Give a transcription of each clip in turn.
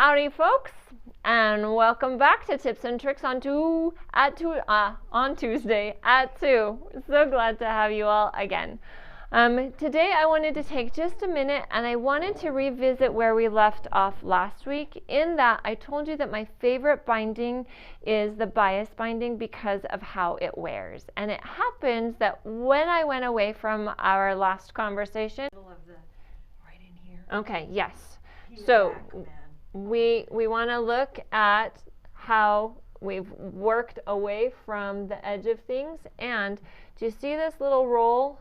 Howdy folks, and welcome back to Tips and Tricks on Tuesday at 2. So glad to have you all again. Today I wanted to take just a minute and I wanted to revisit where we left off last week, in that I told you that my favorite binding is the bias binding because of how it wears. And it happens that when I went away from our last conversation, right in here. Okay, yes. So we want to look at how we've worked away from the edge of things. And do you see this little roll?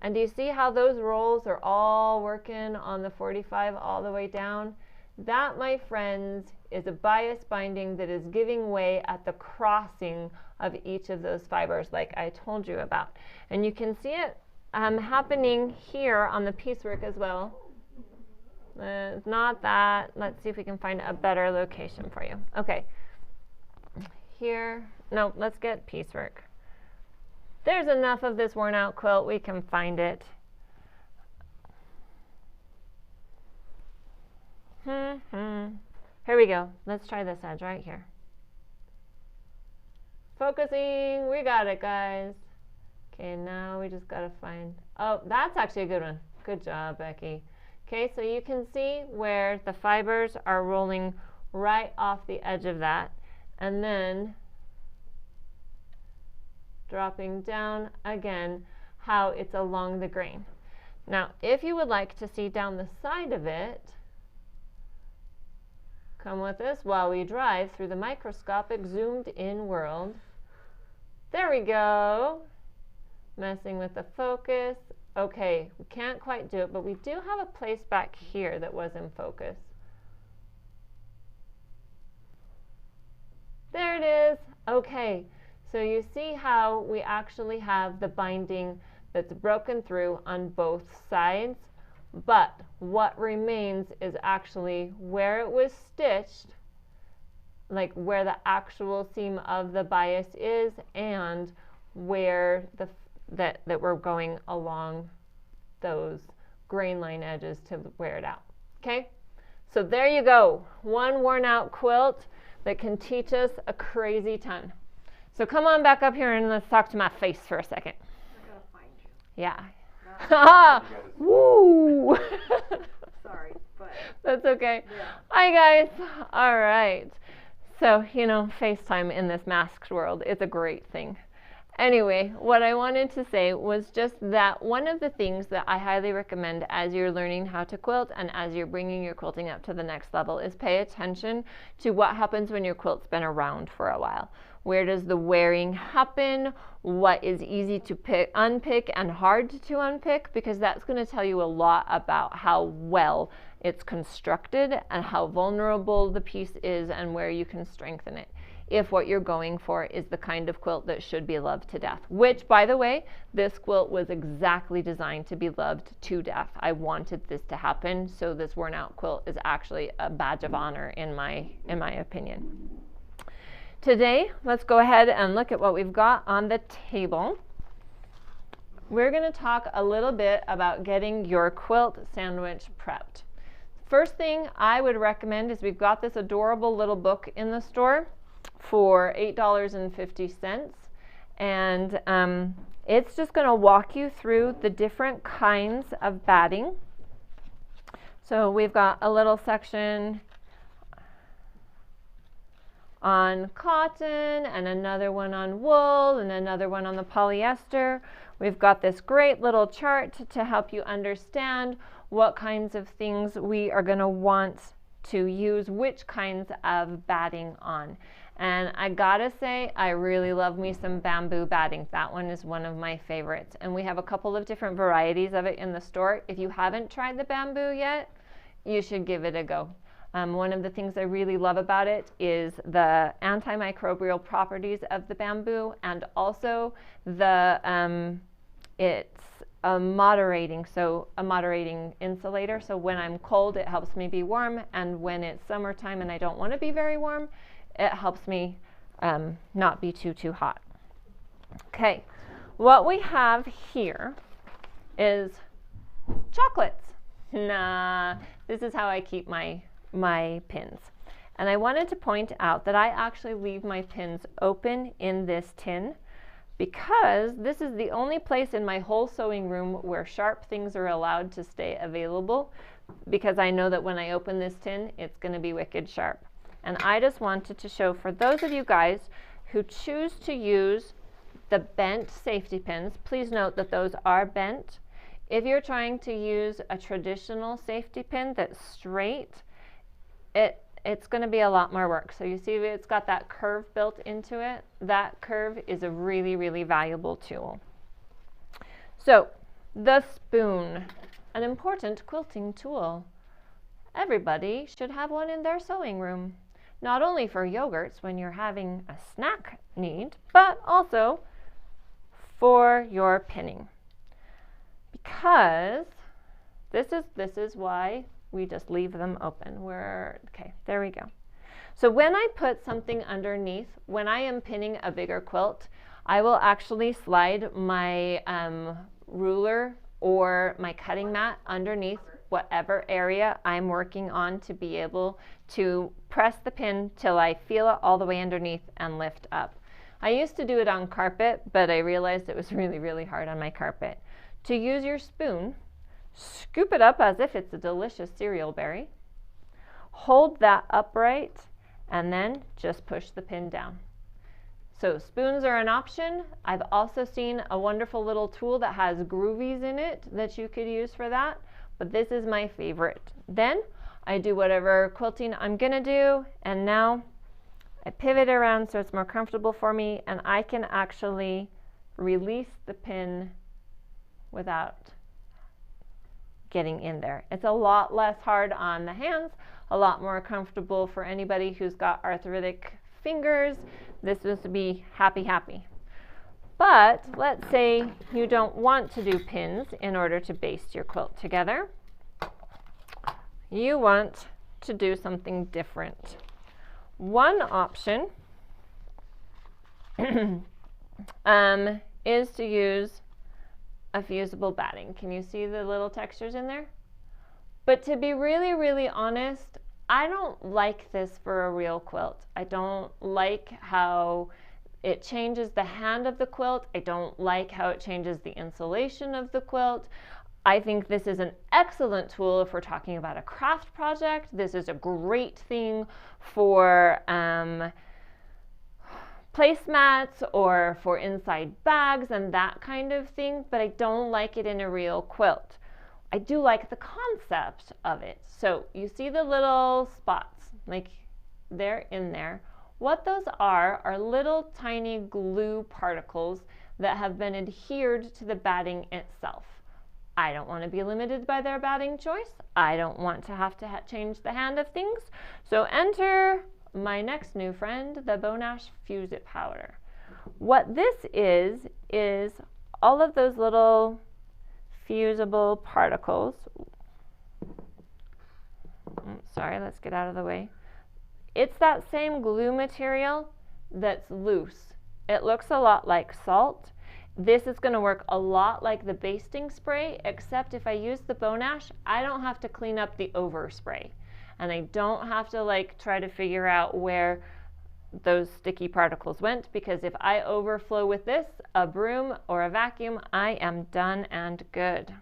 And do you see how those rolls are all working on the 45 all the way down? That, my friends, is a bias binding that is giving way at the crossing of each of those fibers like I told you about. And you can see it happening here on the piecework as well. It's not that. Let's see if we can find a better location for you. Okay. Here. No, let's get piecework. There's enough of this worn out quilt. We can find it. Here we go. Let's try this edge right here. Focusing. We got it, guys. Okay, now we just got to find... Oh, that's actually a good one. Good job, Becky. Okay, so you can see where the fibers are rolling right off the edge of that, and then dropping down again, how it's along the grain. Now, if you would like to see down the side of it, come with us while we drive through the microscopic zoomed in world. There we go. Messing with the focus. Okay, we can't quite do it, but we do have a place back here that was in focus. There it is. Okay, so you see how we actually have the binding that's broken through on both sides, but what remains is actually where it was stitched, like where the actual seam of the bias is, and where the that we're going along those grain line edges to wear it out. Okay, so there you go, one worn out quilt that can teach us a crazy ton. So come on back up here and let's talk to my face for a second. I gotta find you. Yeah. Woo! Sorry, but that's okay. Yeah. Hi guys. All right. So, you know, FaceTime in this masked world is a great thing. Anyway, what I wanted to say was just that one of the things that I highly recommend as you're learning how to quilt and as you're bringing your quilting up to the next level is pay attention to what happens when your quilt's been around for a while. Where does the wearing happen? What is easy to unpick and hard to unpick? Because that's going to tell you a lot about how well it's constructed and how vulnerable the piece is and where you can strengthen it, if what you're going for is the kind of quilt that should be loved to death. Which, by the way, this quilt was exactly designed to be loved to death. I wanted this to happen, so this worn out quilt is actually a badge of honor in my opinion. Today, let's go ahead and look at what we've got on the table. We're going to talk a little bit about getting your quilt sandwich prepped. First thing I would recommend is we've got this adorable little book in the store for $8.50, and it's just going to walk you through the different kinds of batting. So we've got a little section on cotton and another one on wool and another one on the polyester. We've got this great little chart to help you understand what kinds of things we are going to want to use which kinds of batting on. And I gotta say, I really love me some bamboo batting. That one is one of my favorites. And we have a couple of different varieties of it in the store. If you haven't tried the bamboo yet, you should give it a go. One of the things I really love about it is the antimicrobial properties of the bamboo, and also the it's a moderating insulator. So when I'm cold, it helps me be warm, and when it's summertime and I don't want to be very warm, it helps me not be too hot. Okay, what we have here is chocolates. Nah, this is how I keep my my pins. And I wanted to point out that I actually leave my pins open in this tin because this is the only place in my whole sewing room where sharp things are allowed to stay available, because I know that when I open this tin, it's going to be wicked sharp. And I just wanted to show, for those of you guys who choose to use the bent safety pins, please note that those are bent. If you're trying to use a traditional safety pin that's straight, it's going to be a lot more work. So you see it's got that curve built into it. That curve is a really, really valuable tool. So the spoon, an important quilting tool. Everybody should have one in their sewing room, not only for yogurts when you're having a snack need, but also for your pinning. Because this is why we just leave them open. Okay, there we go. So when I put something underneath, when I am pinning a bigger quilt, I will actually slide my ruler or my cutting mat underneath whatever area I'm working on to be able to press the pin till I feel it all the way underneath and lift up. I used to do it on carpet, but I realized it was really, really hard on my carpet. To use your spoon, scoop it up as if it's a delicious cereal berry, hold that upright, and then just push the pin down. So spoons are an option. I've also seen a wonderful little tool that has groovies in it that you could use for that, but this is my favorite. Then I do whatever quilting I'm gonna do, and now I pivot around so it's more comfortable for me, and I can actually release the pin without getting in there. It's a lot less hard on the hands, a lot more comfortable for anybody who's got arthritic fingers. This is to be happy. But let's say you don't want to do pins in order to baste your quilt together. You want to do something different. One option is to use a fusible batting. Can you see the little textures in there? But to be really, really honest, I don't like this for a real quilt. I don't like how it changes the hand of the quilt. I don't like how it changes the insulation of the quilt. I think this is an excellent tool if we're talking about a craft project. This is a great thing for placemats or for inside bags and that kind of thing, but I don't like it in a real quilt. I do like the concept of it. So you see the little spots, like they're in there. What those are little tiny glue particles that have been adhered to the batting itself. I don't want to be limited by their batting choice. I don't want to have to change the hand of things. So enter my next new friend, the Bonash Fuse It powder. What this is all of those little fusible particles. Sorry, let's get out of the way. It's that same glue material that's loose. It looks a lot like salt. This is going to work a lot like the basting spray, except if I use the Bonash, I don't have to clean up the overspray. And I don't have to try to figure out where those sticky particles went, because if I overflow with this, a broom or a vacuum, I am done and good.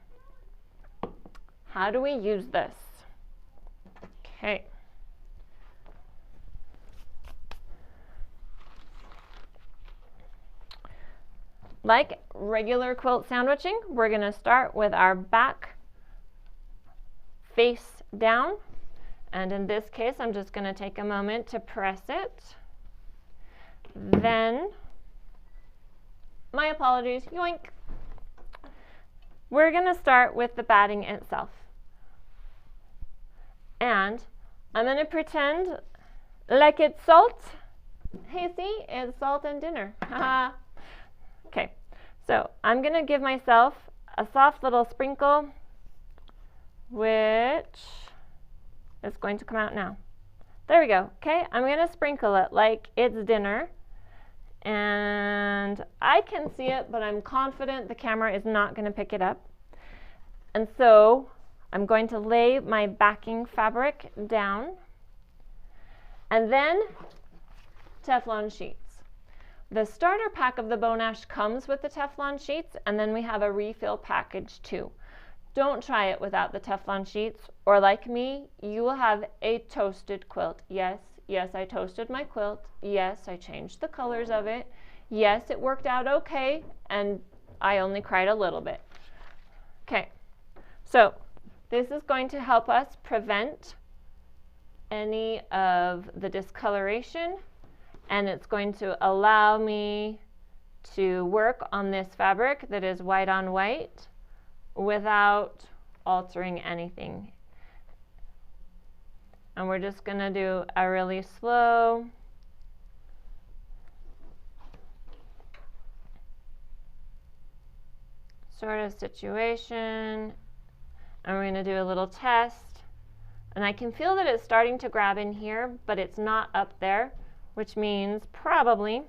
How do we use this? Okay. Like regular quilt sandwiching, we're going to start with our back face down. And in this case, I'm just going to take a moment to press it. Then, my apologies, yoink. We're going to start with the batting itself. And I'm going to pretend like it's salt. Hey, see, it's salt and dinner. Okay, so I'm going to give myself a soft little sprinkle, which is going to come out now. There we go. Okay, I'm going to sprinkle it like it's dinner. And I can see it, but I'm confident the camera is not going to pick it up. And so I'm going to lay my backing fabric down, and then Teflon sheets. The starter pack of the Bon Ash comes with the Teflon sheets, and then we have a refill package too. Don't try it without the Teflon sheets, or like me, you will have a toasted quilt. Yes, I toasted my quilt. Yes, I changed the colors of it. Yes, it worked out okay, and I only cried a little bit. Okay, so this is going to help us prevent any of the discoloration, and it's going to allow me to work on this fabric that is white on white without altering anything. And we're just going to do a really slow sort of situation, and we're going to do a little test. And I can feel that it's starting to grab in here, but it's not up there, which means probably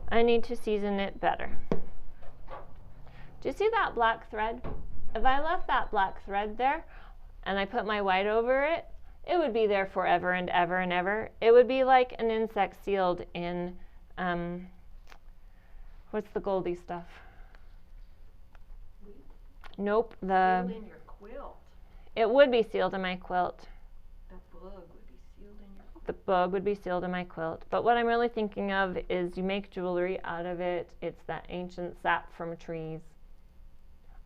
I need to season it better. Do you see that black thread? If I left that black thread there and I put my white over it, it would be there forever and ever and ever. It would be like an insect sealed in, what's the goldy stuff? Wheat? Nope, Sealed in your quilt. it would be sealed in my quilt. The bug would be sealed in your quilt. The bug would be sealed in my quilt. But what I'm really thinking of is you make jewelry out of it. It's that ancient sap from trees.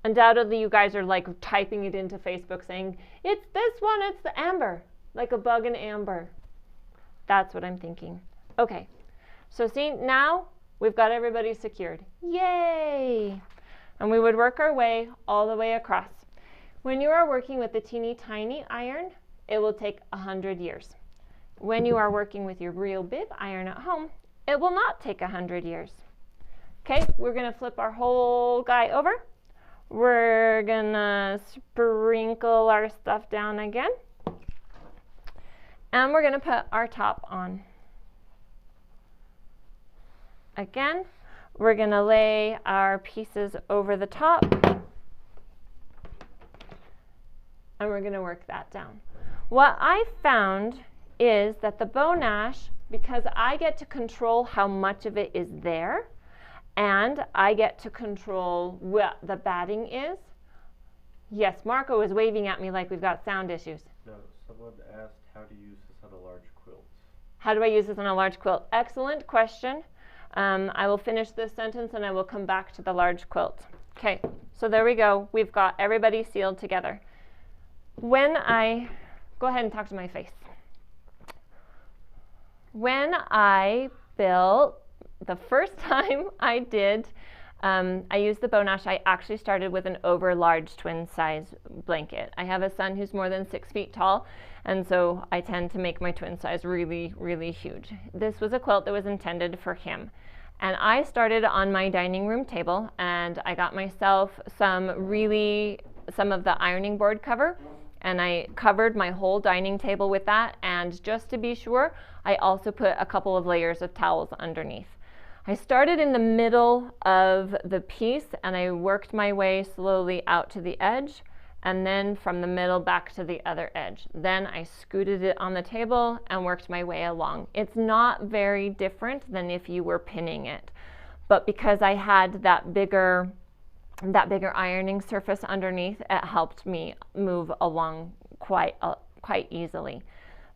Undoubtedly, you guys are like typing it into Facebook saying, it's this one, it's the amber, like a bug in amber. That's what I'm thinking. Okay, so see, now we've got everybody secured. Yay! And we would work our way all the way across. When you are working with the teeny tiny iron, it will take 100 years. When you are working with your real big iron at home, it will not take 100 years. Okay, we're gonna flip our whole guy over. We're gonna sprinkle our stuff down again. And we're gonna put our top on. Again, we're gonna lay our pieces over the top. And we're gonna work that down. What I found is that the Bon Ash, because I get to control how much of it is there, and I get to control what the batting is. Yes, Marco is waving at me like we've got sound issues. No, someone asked how to use this on a large quilt. How do I use this on a large quilt? Excellent question. I will finish this sentence and I will come back to the large quilt. Okay, so there we go. We've got everybody sealed together. When I, go ahead and talk to my face. When I built, the first time I did, I used the Bon Ash, I actually started with an over large twin size blanket. I have a son who's more than 6 feet tall, and so I tend to make my twin size really, really huge. This was a quilt that was intended for him. And I started on my dining room table, and I got myself some of the ironing board cover, and I covered my whole dining table with that, and just to be sure, I also put a couple of layers of towels underneath. I started in the middle of the piece and I worked my way slowly out to the edge, and then from the middle back to the other edge. Then I scooted it on the table and worked my way along. It's not very different than if you were pinning it, but because I had that bigger ironing surface underneath, it helped me move along quite easily.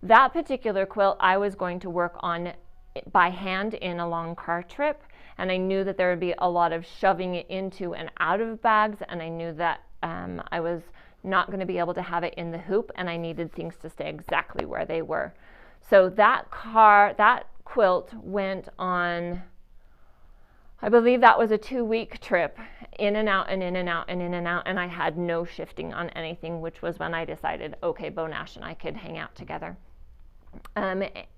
That particular quilt I was going to work on by hand in a long car trip, and I knew that there would be a lot of shoving it into and out of bags, and I knew that I was not going to be able to have it in the hoop, and I needed things to stay exactly where they were. So that quilt went on, I believe that was a 2-week trip, in and out and in and out and in and out, and I had no shifting on anything, which was when I decided, okay, Bon Ash and I could hang out together.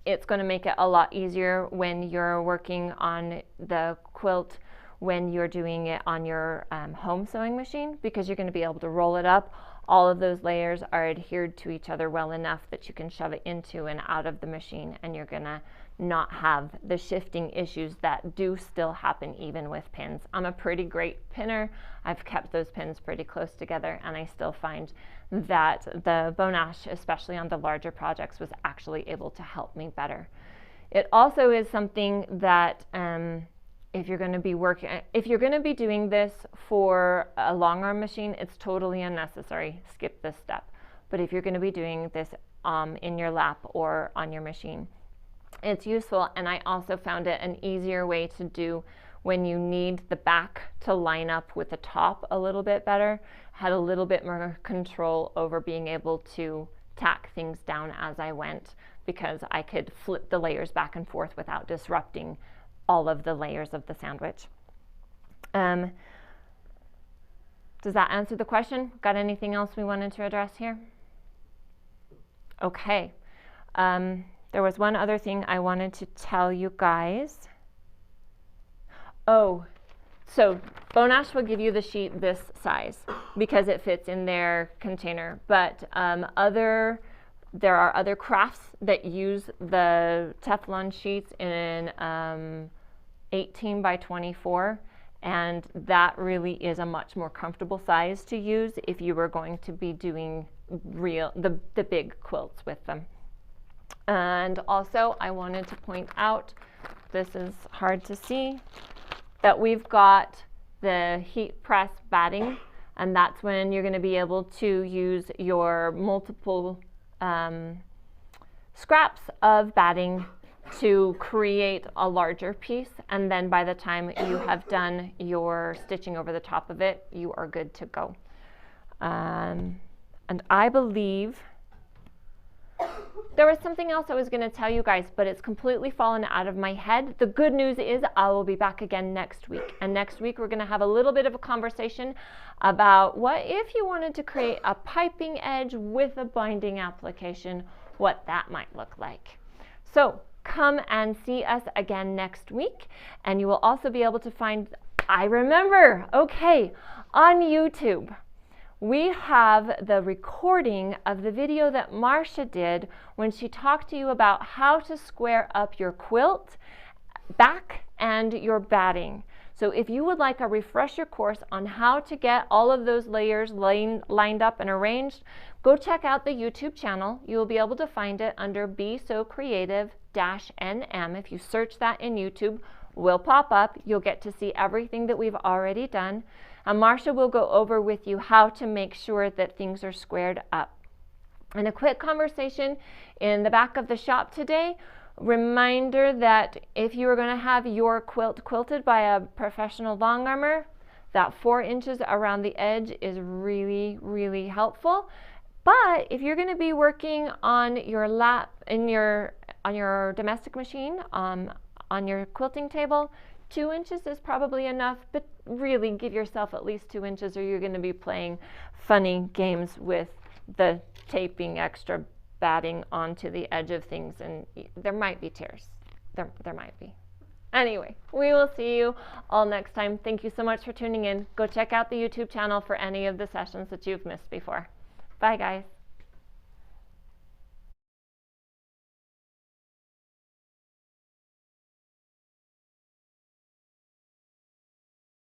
It's going to make it a lot easier when you're working on the quilt, when you're doing it on your home sewing machine, because you're going to be able to roll it up all of those layers are adhered to each other well enough that you can shove it into and out of the machine, and you're gonna not have the shifting issues that do still happen even with pins. I'm a pretty great pinner. I've kept those pins pretty close together, and I still find that the Bon Ash, especially on the larger projects, was actually able to help me better. It also is something that if you're going to be doing this for a long arm machine, it's totally unnecessary. Skip this step. But if you're going to be doing this in your lap or on your machine, it's useful. And I also found it an easier way to do when you need the back to line up with the top a little bit better. Had a little bit more control over being able to tack things down as I went, because I could flip the layers back and forth without disrupting all of the layers of the sandwich. Does that answer the question? Got anything else we wanted to address here? Okay. There was one other thing I wanted to tell you guys. Oh, so Bon Ash will give you the sheet this size because it fits in their container, but there are other crafts that use the Teflon sheets in 18 by 24, and that really is a much more comfortable size to use if you were going to be doing the big quilts with them. And also I wanted to point out, this is hard to see, that we've got the heat press batting, and that's when you're going to be able to use your multiple scraps of batting to create a larger piece, and then by the time you have done your stitching over the top of it, you are good to go. And I believe there was something else I was going to tell you guys, but it's completely fallen out of my head. The good news is I will be back again next week, and next week we're going to have a little bit of a conversation about what if you wanted to create a piping edge with a binding application, what that might look like. So come and see us again next week, and you will also be able to find, I remember, okay, on YouTube, we have the recording of the video that Marcia did when she talked to you about how to square up your quilt back and your batting. So if you would like a refresher course on how to get all of those layers lined up and arranged, go check out the YouTube channel. You will be able to find it under Be So Creative-NM. If you search that in YouTube, will pop up. You'll get to see everything that we've already done. And Marcia will go over with you how to make sure that things are squared up. And a quick conversation in the back of the shop today. Reminder that if you are going to have your quilt quilted by a professional long armer, that 4 inches around the edge is really, really helpful. But if you're going to be working on your lap, on your domestic machine, on your quilting table, 2 inches is probably enough, but really give yourself at least 2 inches, or you're going to be playing funny games with the taping extra batting onto the edge of things, and there might be tears. There might be. Anyway, we will see you all next time. Thank you so much for tuning in. Go check out the YouTube channel for any of the sessions that you've missed before. Bye, guys.